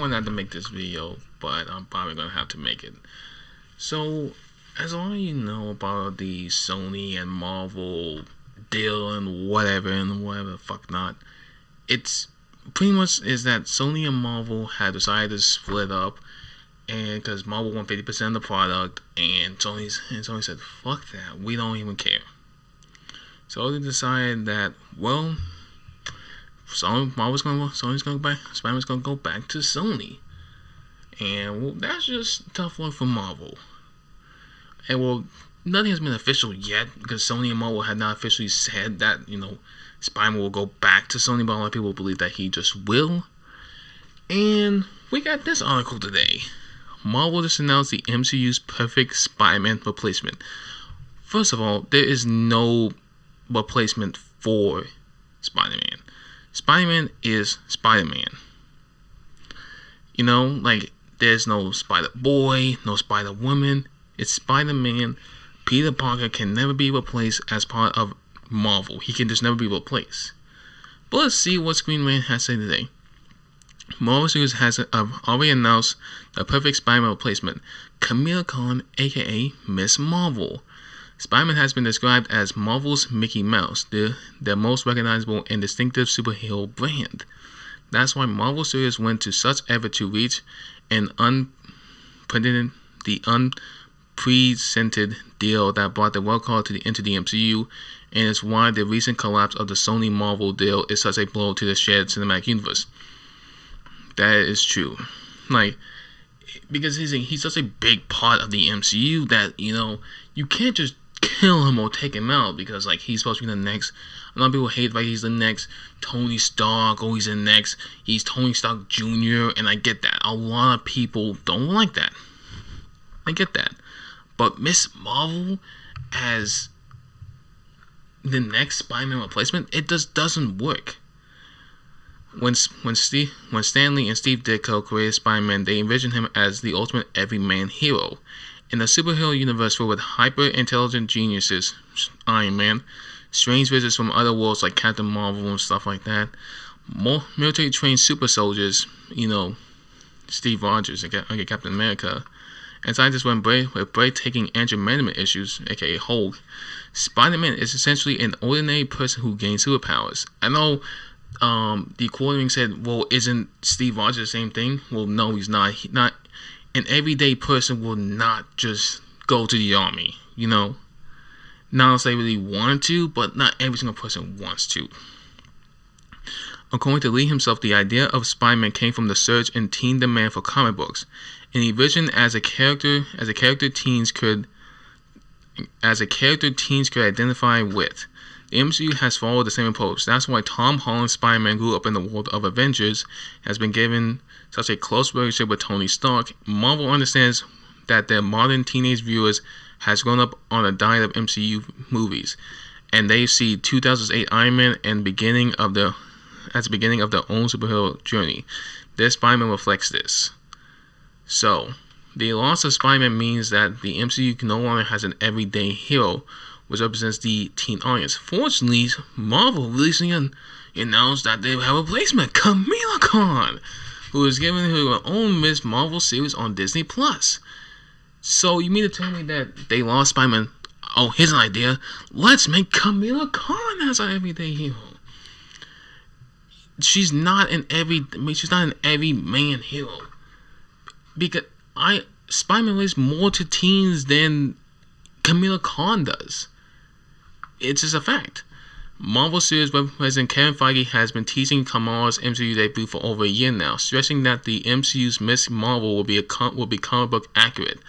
wanted not to make this video, but I'm probably gonna have to make it. So, as all you know about the Sony and Marvel deal and whatever the fuck not, it's pretty much is that Sony and Marvel had decided to split up, and because Marvel won 50% of the product, and Sony said, fuck that, we don't even care. So they decided that, well, Spider-Man's gonna go back to Sony. And well, that's just tough luck for Marvel. And well, nothing has been official yet, because Sony and Marvel had not officially said that, Spider-Man will go back to Sony, but a lot of people believe that he just will. And we got this article today. Marvel just announced the MCU's perfect Spider-Man replacement. First of all, there is no replacement for Spider-Man. Spider-Man is Spider-Man. There's no Spider-Boy, no Spider-Woman. It's Spider-Man. Peter Parker can never be replaced as part of Marvel. He can just never be replaced. But let's see what Screen Rant has to say today. Marvel Studios has already announced the perfect Spider-Man replacement, Kamala Khan, aka Miss Marvel. Spider-Man has been described as Marvel's Mickey Mouse, their most recognizable and distinctive superhero brand. That's why Marvel Studios went to such effort to reach an unprecedented deal that brought the world call into the MCU, and it's why the recent collapse of the Sony Marvel deal is such a blow to the shared cinematic universe. That is true. Because he's such a big part of the MCU that, you can't just kill him or take him out, because he's supposed to be the next. A lot of people hate he's the next Tony Stark, or he's Tony Stark Jr., and I get that. A lot of people don't like that. I get that. But Miss Marvel as the next Spider-Man replacement, it just doesn't work. When Stan Lee and Steve Ditko created Spider-Man, they envisioned him as the ultimate everyman hero. In the superhero universe filled with hyper-intelligent geniuses, Iron Man, strange visitors from other worlds like Captain Marvel and stuff like that, more military-trained super soldiers, Steve Rogers and Captain America, and scientists with breathtaking anger management issues, aka Hulk, Spider-Man is essentially an ordinary person who gains superpowers. I know the quoting said, well, isn't Steve Rogers the same thing? Well, no, he's not. An everyday person will not just go to the army, Not unless they really want to, but not every single person wants to. According to Lee himself, the idea of Spider-Man came from the surge in teen demand for comic books, and he envisioned as a character teens could identify with. The MCU has followed the same approach. That's why Tom Holland's Spider-Man grew up in the world of Avengers, has been given such a close relationship with Tony Stark. Marvel understands that their modern teenage viewers has grown up on a diet of MCU movies, and they see 2008 Iron Man as the beginning of their own superhero journey. This Spider-Man reflects this. So, the loss of Spider-Man means that the MCU no longer has an everyday hero, which represents the teen audience. Fortunately, Marvel recently announced that they have a replacement, Kamala Khan, who is giving her own Miss Marvel series on Disney+. So you mean to tell me that they lost Spider-Man? Oh, here's an idea. Let's make Kamala Khan as our everyday hero. She's not an everyman hero. Because Spider-Man relates more to teens than Kamala Khan does. It's just a fact. Marvel Studios President Kevin Feige has been teasing Kamala's MCU debut for over a year now, stressing that the MCU's Miss Marvel will be comic book accurate.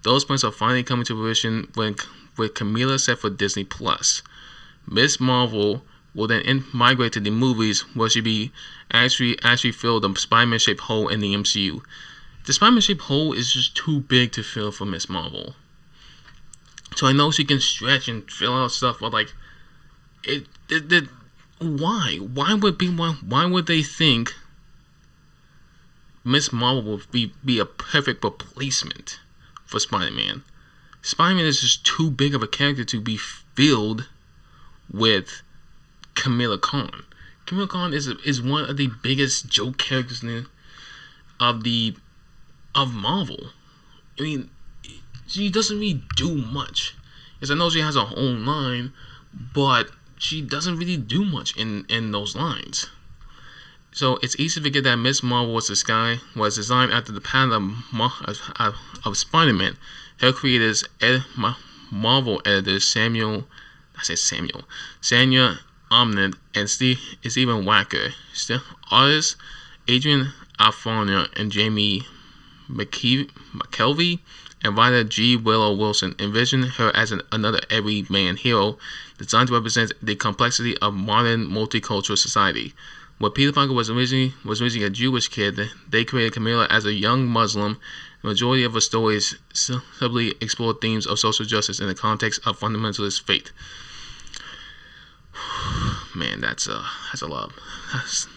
Those plans are finally coming to fruition with Kamala set for Disney+. Miss Marvel will then migrate to the movies, where she be actually fill the Spider-Man-shaped hole in the MCU. The Spider-Man-shaped hole is just too big to fill for Miss Marvel. So I know she can stretch and fill out stuff, but why? Why would they think Miss Marvel would be a perfect replacement for Spider-Man? Spider-Man is just too big of a character to be filled with Kamala Khan. Kamala Khan is one of the biggest joke characters in of Marvel. I mean, she doesn't really do much. Yes, I know she has her own line, but she doesn't really do much in those lines. So it's easy to forget that Miss Marvel was designed after the pattern of Spider-Man. Her creators, Marvel editors Samuel Omnid and Stephen Wacker, artists Adrian Alfonia and Jamie McKelvey, and writer G. Willow Wilson envisioned her as another everyman hero designed to represent the complexity of modern multicultural society. When Peter Parker was originally a Jewish kid, they created Camilla as a young Muslim. The majority of her stories simply explore themes of social justice in the context of fundamentalist faith. Man, that's a lot. You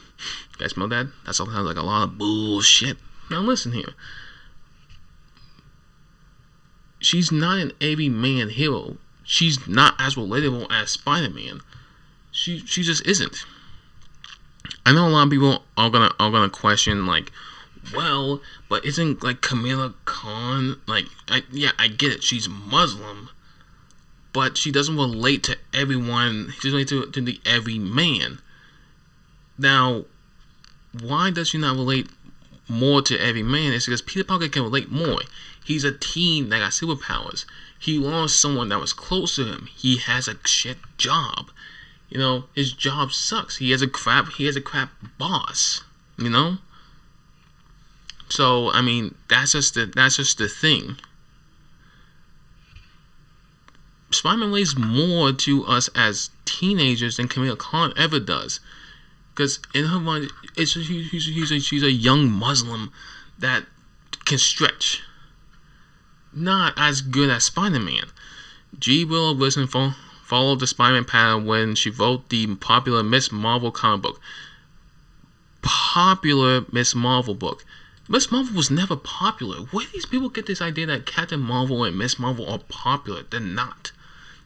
guys smell that? That sounds like a lot of bullshit. Now listen here. She's not an everyman hero. She's not as relatable as Spider-Man. She just isn't. I know a lot of people are gonna question, like, well, but isn't like Kamala Khan, like, I get it, she's Muslim, but she doesn't relate to everyone. She doesn't relate to the everyman. Now, why does she not relate more to every man? It's because Peter Parker can relate more. He's a teen that got superpowers. He lost someone that was close to him. He has a shit job. You know, his job sucks. He has a crap boss. You know? So, I mean, that's just the thing. Spider-Man relates more to us as teenagers than Kamala Khan ever does. Because in her mind, she's a young Muslim that can stretch. Not as good as Spider-Man. G. Willow Wilson followed the Spider-Man pattern when she wrote the popular Miss Marvel comic book. Popular Miss Marvel book. Miss Marvel was never popular. Where do these people get this idea that Captain Marvel and Miss Marvel are popular? They're not.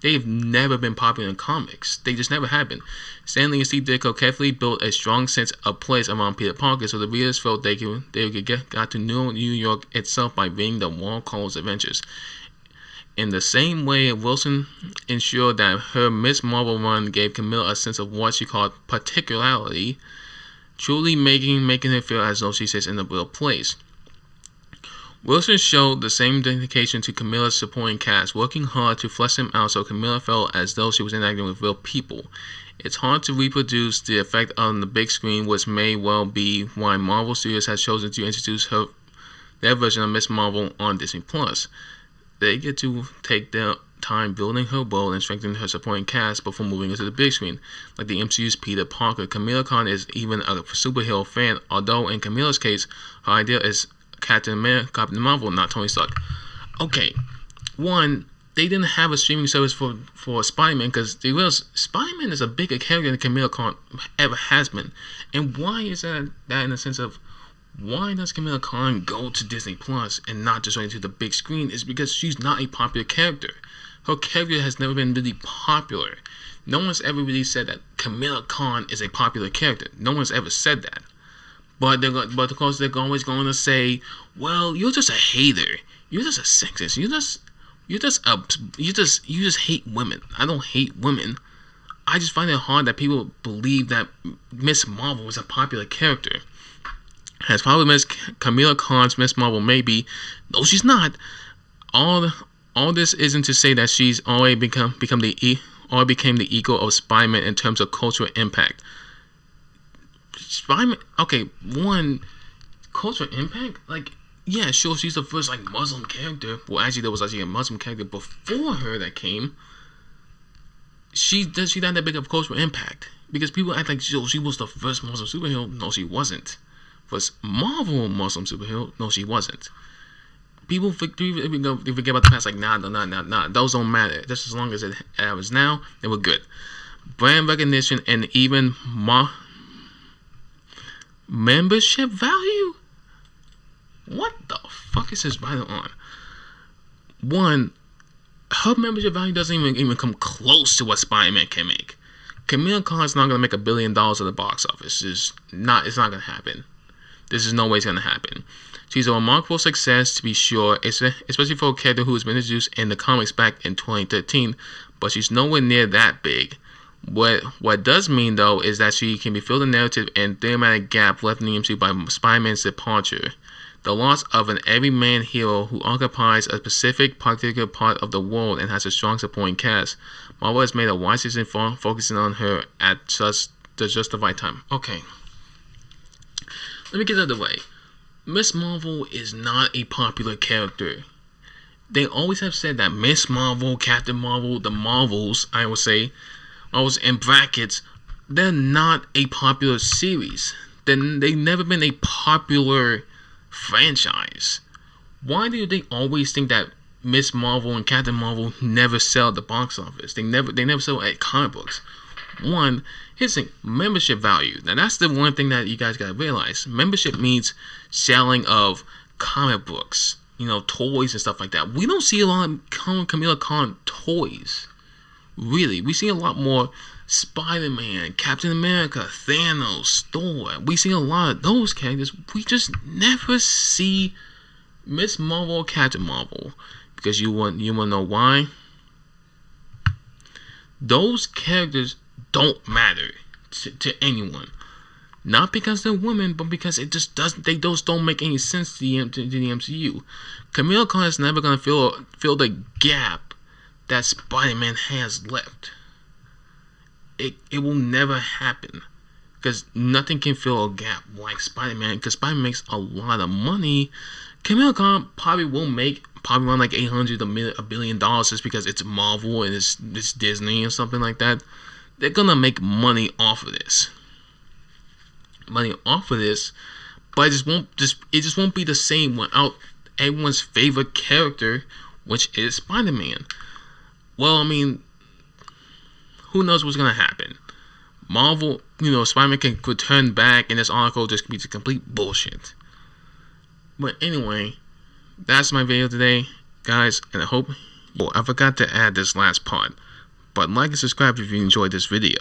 They've never been popular in comics. They just never have been. Stan Lee and Steve Ditko carefully built a strong sense of place around Peter Parker, so the readers felt they got to know New York itself by reading the Wall-Calls adventures. In the same way, Wilson ensured that her Miss Marvel run gave Camilla a sense of what she called particularity, truly making her feel as though she sits in the real place. Wilson showed the same dedication to Camilla's supporting cast, working hard to flesh them out so Camilla felt as though she was interacting with real people. It's hard to reproduce the effect on the big screen, which may well be why Marvel Studios has chosen to introduce their version of Miss Marvel on Disney+. They get to take their time building her world and strengthening her supporting cast before moving into the big screen. Like the MCU's Peter Parker, Kamala Khan is even a superhero fan, although in Camilla's case, her idea is Captain Marvel, not Tony Stark. Okay, one, they didn't have a streaming service for Spider-Man because they realized Spider-Man is a bigger character than Kamala Khan ever has been. And why is that in the sense of, why does Kamala Khan go to Disney Plus and not just right to the big screen? Is because she's not a popular character. Her character has never been really popular. No one's ever really said that Kamala Khan is a popular character. No one's ever said that. But of course they're always going to say, well, you're just a hater. You're just a sexist. You just hate women. I don't hate women. I just find it hard that people believe that Miss Marvel is a popular character. As popular as Kamala Khan's Miss Marvel may be, no, she's not. All this isn't to say that she's already became the equal of Spider-Man in terms of cultural impact. Spider-Man, okay, one, cultural impact, like, yeah, sure, she's the first, like, Muslim character. Well, actually, there was actually a Muslim character before her that came. She not that big of cultural impact. Because people act like she was the first Muslim superhero. No, she wasn't. First Marvel Muslim superhero. No, she wasn't. People forget about the past, like, nah. Those don't matter. Just as long as it was now, they were good. Brand recognition and even membership value? What the fuck is this Spider on? One, her membership value doesn't even come close to what Spider-Man can make. Kamala Khan's not gonna make $1 billion at the box office. It's not gonna happen. This is no way it's gonna happen. She's a remarkable success, to be sure, especially for a character who was introduced in the comics back in 2013, but she's nowhere near that big. What does mean, though, is that she can fulfill the narrative and thematic gap left in the MCU by Spider-Man's departure. The loss of an everyman hero who occupies a specific particular part of the world and has a strong supporting cast. Marvel has made a wise decision focusing on her at just the right time. Okay, let me get out of the way. Miss Marvel is not a popular character. They always have said that Miss Marvel, Captain Marvel, the Marvels, I would say, Marvels in brackets, they're not a popular series. They've never been a popular franchise. Why do they always think that Miss Marvel and Captain Marvel never sell at the box office? They never sell at comic books. One, here's the membership value. Now that's the one thing that you guys gotta realize. Membership means selling of comic books, toys and stuff like that. We don't see a lot of Kamala Khan toys. Really, we see a lot more Spider-Man, Captain America, Thanos, Thor. We see a lot of those characters. We just never see Miss Marvel or Captain Marvel. Because you want to know why? Those characters don't matter to anyone. Not because they're women, but because it just doesn't. They don't make any sense to the MCU. Kamala Khan is never gonna fill the gap that Spider-Man has left. It will never happen, because nothing can fill a gap like Spider-Man. Because Spider-Man makes a lot of money. Kamala Khan probably will make around like $1 billion just because it's Marvel and it's Disney or something like that. They're gonna make money off of this. But it just won't be the same without everyone's favorite character, which is Spider-Man. Well, I mean, who knows what's gonna happen? Marvel, Spider-Man can return back, and this article just be complete bullshit. But anyway, that's my video today, guys, and I hope. I forgot to add this last part, but like and subscribe if you enjoyed this video.